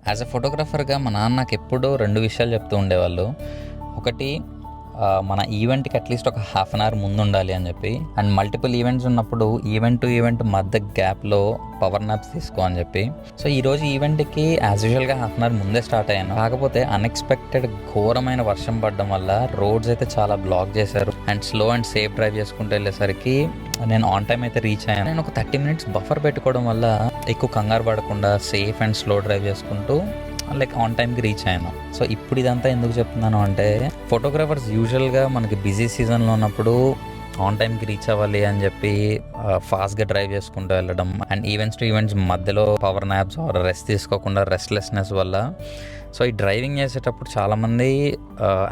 As a ఫోటోగ్రాఫర్గా మా నాన్న నాకు ఎప్పుడూ 2 విషయాలు చెప్తూ ఉండేవాళ్ళు. ఒకటి, మన ఈవెంట్‌కి అట్లీస్ట్ ఒక హాఫ్ అన్ అవర్ ముందు ఉండాలి అని చెప్పి, అండ్ మల్టిపుల్ ఈవెంట్స్ ఉన్నప్పుడు ఈవెంట్ టు ఈవెంట్ మధ్య గ్యాప్లో పవర్ నాప్స్ తీసుకో అని చెప్పి. సో ఈరోజు ఈవెంట్కి యాజ్ యూజువల్గా హాఫ్ అన్ అవర్ ముందే స్టార్ట్ అయ్యాను. కాకపోతే అన్ఎక్స్పెక్టెడ్ ఘోరమైన వర్షం పడడం వల్ల రోడ్స్ అయితే చాలా బ్లాక్ చేశారు. And slow and safe drive చేసుకుంటూ వెళ్ళేసరికి నేను ఆన్ టైం అయితే రీచ్ అయ్యాను. నేను ఒక 30 minutes బఫర్ పెట్టుకోవడం వల్ల ఎక్కువ కంగారు పడకుండా సేఫ్ అండ్ స్లో డ్రైవ్ చేసుకుంటూ లైక్ ఆన్ టైంకి రీచ్ అయ్యాను. సో ఇప్పుడు ఇదంతా ఎందుకు చెప్తున్నాను అంటే, ఫోటోగ్రాఫర్స్ యూజువల్గా మనకి బిజీ సీజన్లో ఉన్నప్పుడు ఆన్ టైంకి రీచ్ అవ్వాలి అని చెప్పి ఫాస్ట్గా డ్రైవ్ చేసుకుంటూ వెళ్ళడం, అండ్ ఈవెంట్స్ టు ఈవెంట్స్ మధ్యలో పవర్ నాప్స్ ఆర్ రెస్ట్ తీసుకోకుండా రెస్ట్లెస్నెస్ వల్ల సో ఈ డ్రైవింగ్ చేసేటప్పుడు చాలామంది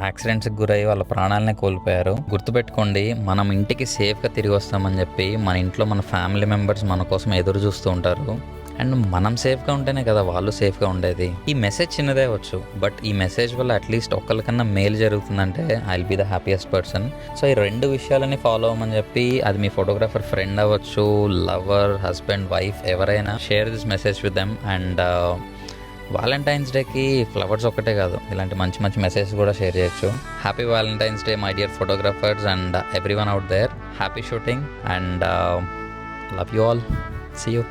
యాక్సిడెంట్స్కి గురయ్యి వాళ్ళ ప్రాణాలనే కోల్పోయారు. గుర్తుపెట్టుకోండి, మనం ఇంటికి సేఫ్గా తిరిగి వస్తామని చెప్పి మన ఇంట్లో మన ఫ్యామిలీ మెంబర్స్ మన కోసం ఎదురు చూస్తూ ఉంటారు. అండ్ మనం సేఫ్గా ఉంటేనే కదా వాళ్ళు సేఫ్గా ఉండేది. ఈ మెసేజ్ చిన్నదే అవ్వచ్చు, బట్ ఈ మెసేజ్ వల్ల అట్లీస్ట్ ఒక్కరికన్నా మేలు జరుగుతుందంటే I will be the happiest person. So ఈ 2 విషయాలని ఫాలో అవ్వమని చెప్పి, అది మీ ఫోటోగ్రాఫర్ ఫ్రెండ్ అవ్వచ్చు, లవర్, హస్బెండ్, వైఫ్, ఎవరైనా share this message with them. And Valentine's డేకి ఫ్లవర్స్ ఒక్కటే కాదు, ఇలాంటి మంచి మంచి మెసేజ్ కూడా షేర్ చేయొచ్చు. Happy Valentine's day my dear photographers and everyone out there. Happy shooting and love you all. See you.